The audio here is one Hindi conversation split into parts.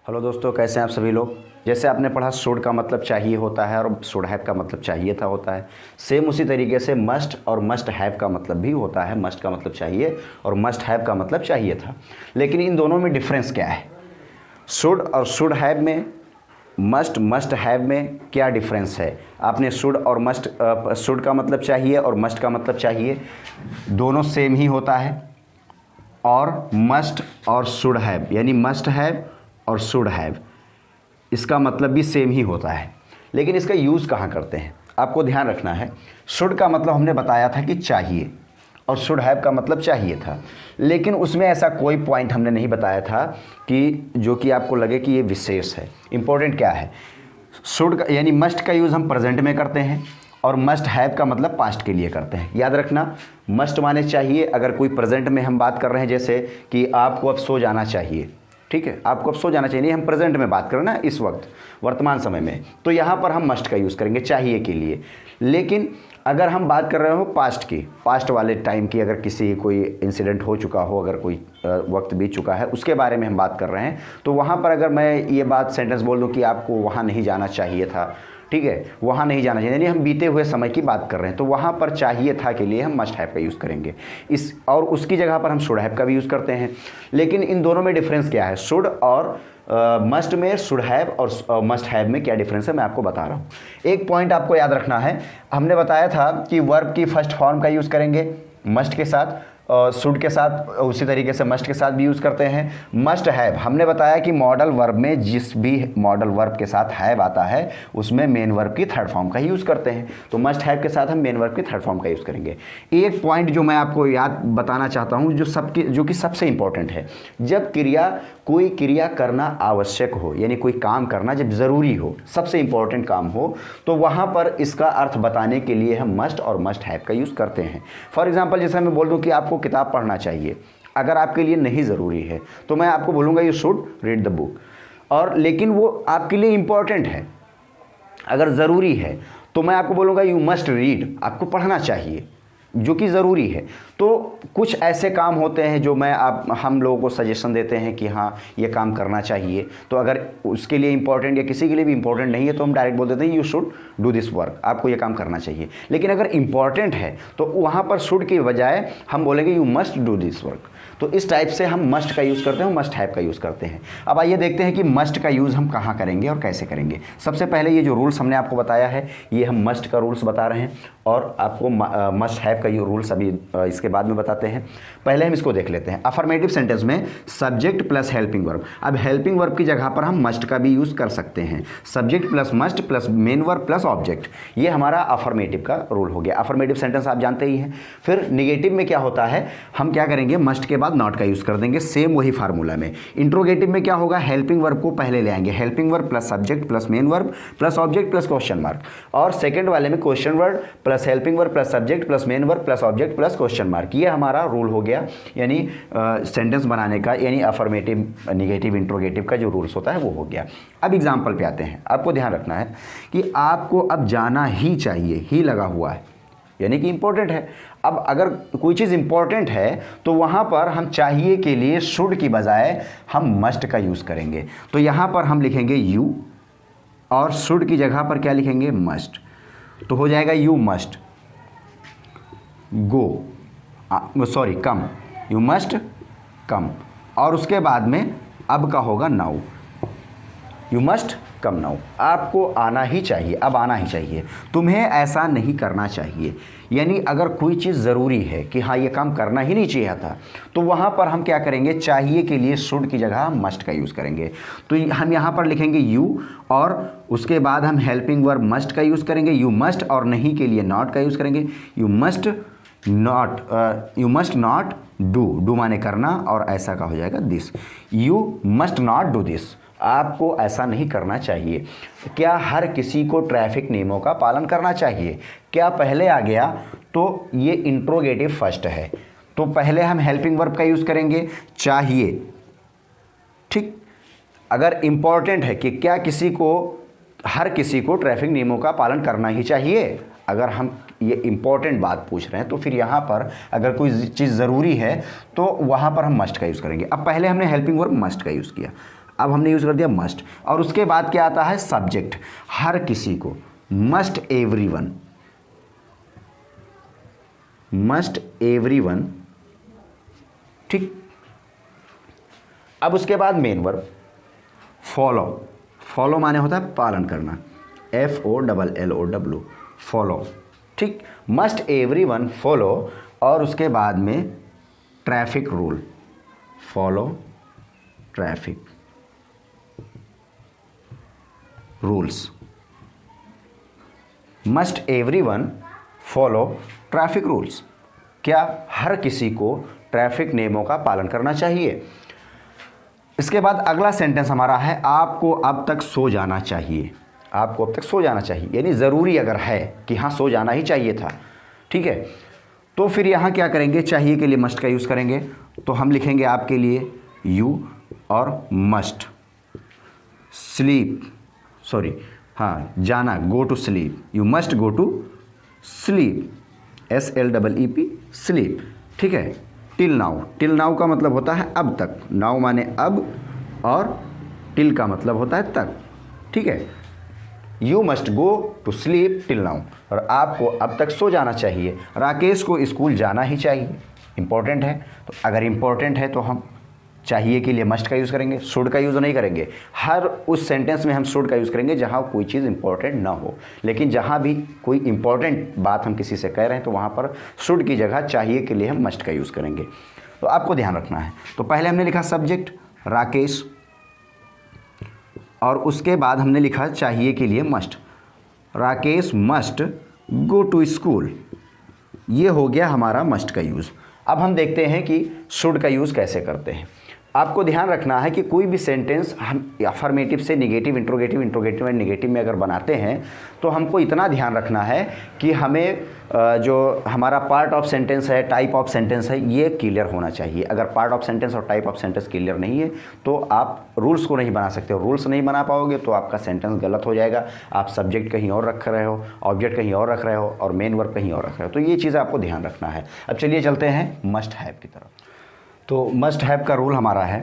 हेलो दोस्तों, कैसे हैं आप सभी लोग। जैसे आपने पढ़ा शुड का मतलब चाहिए होता है और शुड हैव का मतलब चाहिए था होता है। सेम उसी तरीके से मस्ट और मस्ट हैव का मतलब भी होता है। मस्ट का मतलब चाहिए और मस्ट हैव का मतलब चाहिए था। लेकिन इन दोनों में डिफरेंस क्या है? शुड और शुड हैव में, मस्ट हैव में क्या डिफरेंस है? आपने शुड और मस्ट, शुड का मतलब चाहिए और मस्ट का मतलब चाहिए, दोनों सेम ही होता है। और मस्ट और शुड हैव यानी मस्ट हैव और शुड हैव, इसका मतलब भी सेम ही होता है। लेकिन इसका यूज़ कहाँ करते हैं आपको ध्यान रखना है। शुड का मतलब हमने बताया था कि चाहिए और शुड हैव का मतलब चाहिए था, लेकिन उसमें ऐसा कोई पॉइंट हमने नहीं बताया था कि जो कि आपको लगे कि ये विशेष है। इंपॉर्टेंट क्या है? शुड का यानी मस्ट का यूज़ हम प्रेजेंट में करते हैं और मस्ट हैव का मतलब पास्ट के लिए करते हैं। याद रखना, मस्ट माने चाहिए। अगर कोई प्रेजेंट में हम बात कर रहे हैं, जैसे कि आपको अब सो जाना चाहिए, ठीक है, आपको अब सो जाना चाहिए, नहीं हम प्रेजेंट में बात कर रहे हैं ना, इस वक्त वर्तमान समय में, तो यहाँ पर हम मस्ट का यूज़ करेंगे चाहिए के लिए। लेकिन अगर हम बात कर रहे हो पास्ट की, पास्ट वाले टाइम की, अगर किसी कोई इंसिडेंट हो चुका हो, अगर कोई वक्त बीत चुका है, उसके बारे में हम बात कर रहे हैं, तो वहाँ पर अगर मैं ये बात सेंटेंस बोल दूँ कि आपको वहाँ नहीं जाना चाहिए था, ठीक है, वहाँ नहीं जाना चाहिए, यानी हम बीते हुए समय की बात कर रहे हैं, तो वहाँ पर चाहिए था के लिए हम मस्ट हैव का यूज़ करेंगे। इस और उसकी जगह पर हम शुड हैव का भी यूज़ करते हैं। लेकिन इन दोनों में डिफरेंस क्या है? शुड और मस्ट में, शुड हैव और मस्ट हैव में क्या डिफरेंस है, मैं आपको बता रहा हूँ। एक पॉइंट आपको याद रखना है, हमने बताया था कि वर्ब की फर्स्ट फॉर्म का यूज़ करेंगे मस्ट के साथ, शुड के साथ, उसी तरीके से मस्ट के साथ भी यूज़ करते हैं। मस्ट हैव हमने बताया कि मॉडल वर्ब में जिस भी मॉडल वर्ब के साथ हैव आता है उसमें मेन वर्ब की थर्ड फॉर्म का ही यूज़ करते हैं, तो मस्ट हैव के साथ हम मेन वर्ब की थर्ड फॉर्म का यूज़ करेंगे। एक पॉइंट जो मैं आपको याद बताना चाहता हूँ, जो कि सबसे इंपॉर्टेंट है, जब कोई क्रिया करना आवश्यक हो, यानी कोई काम करना जब ज़रूरी हो, सबसे इंपॉर्टेंट काम हो, तो वहाँ पर इसका अर्थ बताने के लिए हम मस्ट और मस्ट हैव का यूज़ करते हैं। फॉर एग्जांपल, जैसे मैं बोल दूँ कि आपको किताब पढ़ना चाहिए, अगर आपके लिए नहीं ज़रूरी है तो मैं आपको बोलूँगा you should read the book, और लेकिन वो आपके लिए इंपॉर्टेंट है, अगर ज़रूरी है तो मैं आपको बोलूँगा यू मस्ट रीड, आपको पढ़ना चाहिए, जो कि ज़रूरी है। तो कुछ ऐसे काम होते हैं जो हम लोगों को सजेशन देते हैं कि हाँ ये काम करना चाहिए, तो अगर उसके लिए इंपॉर्टेंट या किसी के लिए भी इंपॉर्टेंट नहीं है तो हम डायरेक्ट बोल देते हैं you should do this work, आपको ये काम करना चाहिए। लेकिन अगर इंपॉर्टेंट है तो वहाँ पर शुड की बजाय हम बोलेंगे you must do this work. तो इस टाइप से हम मस्ट का यूज़ करते हैं, मस्ट हैव का यूज़ करते हैं। अब आइए देखते हैं कि मस्ट का यूज़ हम कहाँ करेंगे और कैसे करेंगे। सबसे पहले ये जो रूल्स हमने आपको बताया है, ये हम मस्ट का रूल्स बता रहे हैं और आपको मस्ट हैव का ये रूल्स अभी इसके बाद में बताते हैं। पहले हम इसको देख लेते हैं। अफर्मेटिव सेंटेंस में सब्जेक्ट प्लस हेल्पिंग वर्ब, अब हेल्पिंग वर्ब की जगह पर हम मस्ट का भी यूज़ कर सकते हैं। Subject plus must plus main verb plus object, ये हमारा अफर्मेटिव का रूल हो गया। अफर्मेटिव सेंटेंस आप जानते ही हैं। फिर निगेटिव में क्या होता है, हम क्या करेंगे, मस्ट के बाद नॉट का यूज़ कर देंगे, सेम वही फार्मूला में। इंट्रोगेटिव में क्या होगा, हेल्पिंग वर्ब को पहले ले आएंगे, helping verb plus subject plus main verb plus object plus question mark. और सेकंड वाले में question word plus helping verb plus subject plus main verb plus object plus question mark. ये हमारा रूल हो गया, यानी सेंटेंस बनाने का, यानी अफर्मेटिव, निगेटिव, इंट्रोगेटिव का जो रूल्स होता है वो हो गया। अब एग्जाम्पल पे आते हैं। आपको ध्यान रखना है कि आपको अब जाना ही चाहिए, ही लगा हुआ है, यानी कि इंपॉर्टेंट है। अब अगर कोई चीज़ इंपॉर्टेंट है तो वहाँ पर हम चाहिए के लिए शुड की बजाय हम मस्ट का यूज़ करेंगे। तो यहाँ पर हम लिखेंगे यू और शुड की जगह पर क्या लिखेंगे, मस्ट। तो हो जाएगा you must go, sorry come, you must come. और उसके बाद में अब का होगा now, you must come now, आपको आना ही चाहिए, अब आना ही चाहिए, तुम्हें ऐसा नहीं करना चाहिए। यानी अगर कोई चीज़ ज़रूरी है कि हाँ ये काम करना ही नहीं चाहिए था, तो वहाँ पर हम क्या करेंगे, चाहिए के लिए शुड की जगह मस्ट का यूज़ करेंगे। तो हम यहाँ पर लिखेंगे यू और उसके बाद हम हेल्पिंग वर्ब मस्ट का यूज़ करेंगे, यू मस्ट, और नहीं के लिए नॉट का यूज़ करेंगे, यू मस्ट नॉट डू माने करना, और ऐसा का हो जाएगा this, you must not do this, आपको ऐसा नहीं करना चाहिए। क्या हर किसी को ट्रैफिक नियमों का पालन करना चाहिए? क्या पहले आ गया तो ये इंट्रोगेटिव फर्स्ट है, तो पहले हम हेल्पिंग वर्ब का यूज़ करेंगे, चाहिए, ठीक। अगर इंपॉर्टेंट है कि क्या हर किसी को ट्रैफिक नियमों का पालन करना ही चाहिए, अगर हम ये इंपॉर्टेंट बात पूछ रहे हैं, तो फिर यहाँ पर अगर कोई चीज़ ज़रूरी है तो वहाँ पर हम मस्ट का यूज़ करेंगे। अब पहले हमने हेल्पिंग वर्ब मस्ट का यूज़ किया, अब हमने यूज़ कर दिया मस्ट, और उसके बाद क्या आता है सब्जेक्ट, हर किसी को, मस्ट एवरीवन, मस्ट एवरीवन, ठीक। अब उसके बाद मेन वर्ब फॉलो, फॉलो माने होता है पालन करना, FOLLOW, फॉलो, ठीक। मस्ट एवरीवन फॉलो, और उसके बाद में traffic rule, follow traffic rules, must everyone follow traffic rules, क्या हर किसी को ट्रैफिक नियमों का पालन करना चाहिए। इसके बाद अगला सेंटेंस हमारा है आपको अब तक सो जाना चाहिए, आपको अब तक सो जाना चाहिए, यानी ज़रूरी अगर है कि हाँ सो जाना ही चाहिए था, ठीक है। तो फिर यहाँ क्या करेंगे, चाहिए के लिए मस्ट का यूज़ करेंगे, तो हम लिखेंगे आपके लिए यू और मस्ट स्लीप, सॉरी हाँ जाना, go to sleep, you must go to sleep, SLEEP sleep, ठीक है। टिल नाउ, टिल नाउ का मतलब होता है अब तक, नाउ माने अब, और टिल का मतलब होता है तक, ठीक है। You must go to sleep till now, और आपको अब तक सो जाना चाहिए। राकेश को स्कूल जाना ही चाहिए, इंपॉर्टेंट है, तो अगर इंपॉर्टेंट है तो हम चाहिए के लिए मस्ट का यूज़ करेंगे, शुड का यूज़ नहीं करेंगे। हर उस सेंटेंस में हम शुड का यूज़ करेंगे जहाँ कोई चीज़ इंपॉर्टेंट ना हो, लेकिन जहाँ भी कोई इंपॉर्टेंट बात हम किसी से कह रहे हैं तो वहाँ पर शुड की जगह चाहिए के लिए हम मस्ट का यूज़ करेंगे। तो आपको ध्यान रखना है। तो पहले हमने लिखा सब्जेक्ट राकेश, और उसके बाद हमने लिखा चाहिए के लिए must, Rakesh must go to school, ये हो गया हमारा मस्ट का यूज़। अब हम देखते हैं कि शुड का यूज़ कैसे करते हैं। आपको ध्यान रखना है कि कोई भी सेंटेंस हम अफर्मेटिव से negative, interrogative, interrogative and negative में अगर बनाते हैं तो हमको इतना ध्यान रखना है कि हमें जो हमारा पार्ट ऑफ सेंटेंस है, टाइप ऑफ सेंटेंस है, ये क्लियर होना चाहिए। अगर पार्ट ऑफ सेंटेंस और टाइप ऑफ सेंटेंस क्लियर नहीं है तो आप रूल्स को नहीं बना सकते हो। रूल्स नहीं बना पाओगे तो आपका सेंटेंस गलत हो जाएगा, आप सब्जेक्ट कहीं और रख रहे हो, ऑब्जेक्ट कहीं और रख रहे हो, और मेन वर्ब कहीं और रख रहे हो। तो ये चीज़ आपको ध्यान रखना है। अब चलिए चलते हैं मस्ट हैव की तरफ। तो मस्ट हैव का रूल हमारा है,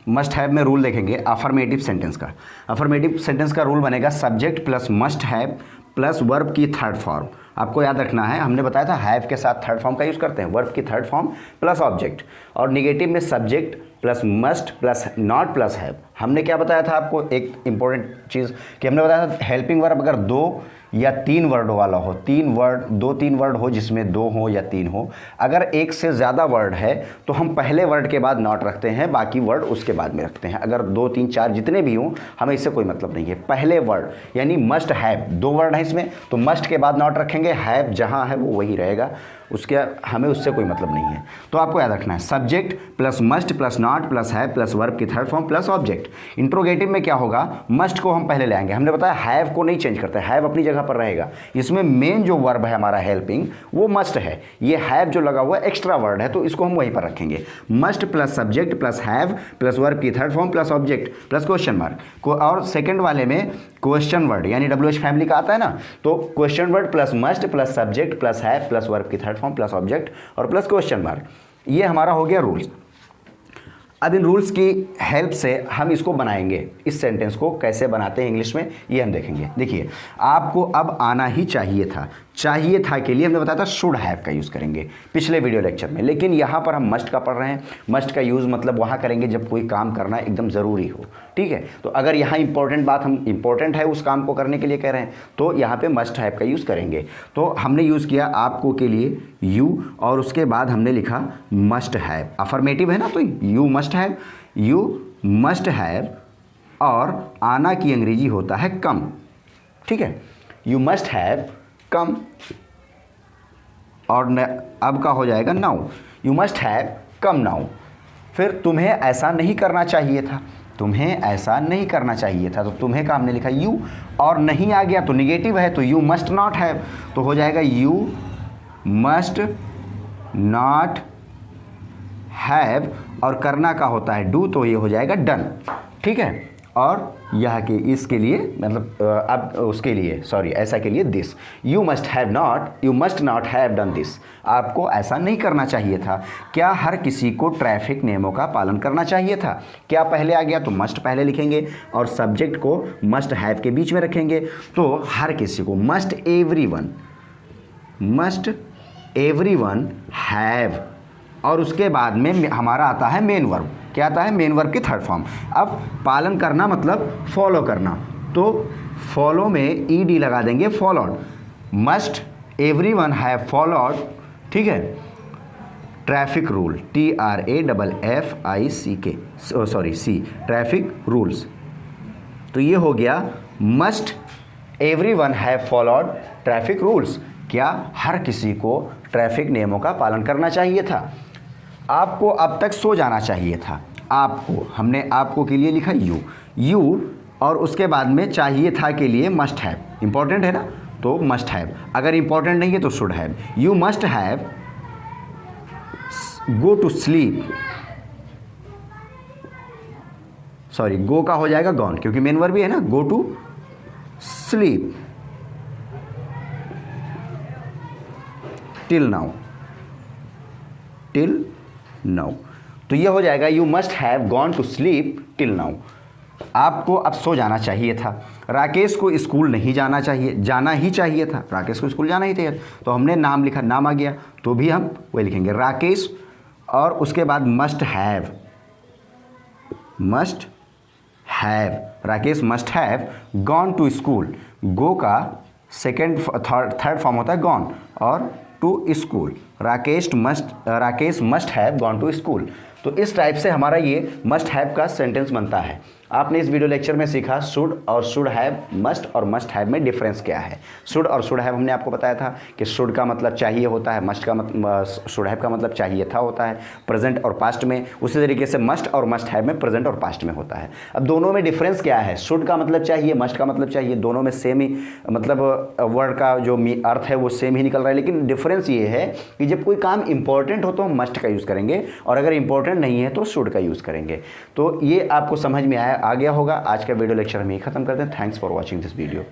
मस्ट हैव में रूल देखेंगे अफर्मेटिव सेंटेंस का। अफर्मेटिव सेंटेंस का रूल बनेगा subject plus must have plus verb की थर्ड फॉर्म। आपको याद रखना है, हमने बताया था हैव के साथ थर्ड फॉर्म का यूज़ करते हैं, वर्ब की थर्ड फॉर्म प्लस ऑब्जेक्ट, और निगेटिव में subject plus must plus not plus have. हमने क्या बताया था आपको, एक इंपॉर्टेंट चीज़ कि हमने बताया था हेल्पिंग वर्ब अगर 2 या 3 वर्ड वाला हो, 2-3 वर्ड हो जिसमें 2 हो या 3 हो, अगर एक से ज़्यादा वर्ड है तो हम पहले वर्ड के बाद नॉट रखते हैं, बाकी वर्ड उसके बाद में रखते हैं। अगर 2, 3, 4 जितने भी हों हमें इससे कोई मतलब नहीं है। पहले वर्ड यानी मस्ट हैव, 2 वर्ड हैं इसमें तो मस्ट के बाद नॉट रखेंगे, हैव जहाँ है वो वही रहेगा, उसके हमें उससे कोई मतलब नहीं है। तो आपको याद रखना है subject plus must plus not plus have plus verb की third form plus object. Interrogative में क्या होगा, मस्ट को हम पहले ले आएंगे, हमने बताया हैव को नहीं चेंज करते, हैव अपनी जगह पर रहेगा। इसमें मेन जो वर्ब है हमारा हेल्पिंग वो मस्ट है, ये हैव जो लगा हुआ है एक्स्ट्रा वर्ड है तो इसको हम वहीं पर रखेंगे। Must plus subject plus have plus verb की third form plus object plus question mark. और सेकंड वाले में क्वेश्चन वर्ड यानी WH फैमिली का आता है ना, तो question word plus must plus subject plus have plus verb की थर्ड फॉर्म प्लस ऑब्जेक्ट और प्लस क्वेश्चन मार्क। ये हमारा हो गया रूल्स। अब इन रूल्स की हेल्प से हम इसको बनाएंगे, इस सेंटेंस को कैसे बनाते हैं इंग्लिश में ये हम देखेंगे। देखिए आपको अब आना ही चाहिए था, चाहिए था के लिए हमने बताया था शुड हैव का यूज़ करेंगे पिछले वीडियो लेक्चर में, लेकिन यहाँ पर हम मस्ट का पढ़ रहे हैं। मस्ट का यूज़ मतलब वहाँ करेंगे जब कोई काम करना एकदम ज़रूरी हो, ठीक है। तो अगर यहाँ इंपॉर्टेंट बात हम इंपॉर्टेंट है उस काम को करने के लिए कह रहे हैं तो यहाँ पे मस्ट हैव का यूज़ करेंगे। तो हमने यूज़ किया आपको के लिए यू, और उसके बाद हमने लिखा मस्ट हैव, अफर्मेटिव है ना तो you must have, you must have, और आना की अंग्रेजी होता है कम, ठीक है। यू मस्ट हैव कम, और अब का हो जाएगा now, you must have come now. फिर तुम्हें ऐसा नहीं करना चाहिए था, तुम्हें ऐसा नहीं करना चाहिए था, तो तुम्हें का हमने लिखा यू, और नहीं आ गया तो निगेटिव है तो यू मस्ट नॉट हैव, तो हो जाएगा यू मस्ट नॉट हैव, और करना का होता है डू तो ये हो जाएगा डन, ठीक है। और यह के इसके लिए मतलब अब उसके लिए सॉरी ऐसा के लिए this. You must not have done this. आपको ऐसा नहीं करना चाहिए था। क्या हर किसी को ट्रैफिक नियमों का पालन करना चाहिए था? क्या पहले आ गया तो मस्ट पहले लिखेंगे और सब्जेक्ट को मस्ट हैव के बीच में रखेंगे। तो हर किसी को मस्ट एवरीवन हैव, और उसके बाद में हमारा आता है मेन वर्ब। क्या आता है? मेन वर्ब की थर्ड फॉर्म। अब पालन करना मतलब फॉलो करना, तो फॉलो में ईडी लगा देंगे, followed. Must everyone have followed, ठीक है, traffic rule, TRAFFICK sorry C, traffic rules. तो ये हो गया must everyone have followed traffic rules. क्या हर किसी को ट्रैफिक नियमों का पालन करना चाहिए था? आपको अब तक सो जाना चाहिए था। आपको, हमने आपको के लिए लिखा यू और उसके बाद में चाहिए था के लिए मस्ट हैव। इंपॉर्टेंट है ना, तो मस्ट हैव। अगर इंपॉर्टेंट नहीं है तो should have. You must have go to sleep, sorry go का हो जाएगा गॉन, क्योंकि मेन वर्ब भी है ना, go to sleep till now. तो ये हो जाएगा you must have gone to sleep till now. आपको अब सो जाना चाहिए था। राकेश को स्कूल नहीं जाना चाहिए, जाना ही चाहिए था। राकेश को स्कूल जाना ही चाहिए, तो हमने नाम लिखा, नाम आ गया तो भी हम वही लिखेंगे राकेश, और उसके बाद must have, Rakesh must have gone to school. Go का थर्ड फॉर्म होता है गॉन, और to school. Rakesh must have gone to school. तो इस टाइप से हमारा ये मस्ट हैव का सेंटेंस बनता है। आपने इस वीडियो लेक्चर में सीखा शुड और शुड हैव, मस्ट और मस्ट हैव में डिफरेंस क्या है। शुड और शुड हैव हमने आपको बताया था कि शुड का मतलब चाहिए होता है, मस्ट का शुड हैव का मतलब चाहिए था होता है प्रेजेंट और पास्ट में। उसी तरीके से मस्ट और मस्ट हैव में प्रेजेंट और पास्ट में होता है। अब दोनों में डिफरेंस क्या है? शुड का मतलब चाहिए, मस्ट का मतलब चाहिए, दोनों में सेम ही मतलब वर्ड का जो अर्थ है वो सेम ही निकल रहा है, लेकिन डिफरेंस ये है कि जब कोई काम इंपॉर्टेंट हो तो हम मस्ट का यूज़ करेंगे, और अगर इंपॉर्टेंट नहीं है तो शुड का यूज़ करेंगे। तो ये आपको समझ में आ गया होगा। आज का वीडियो लेक्चर हम यही खत्म करते हैं। Thanks for watching this video.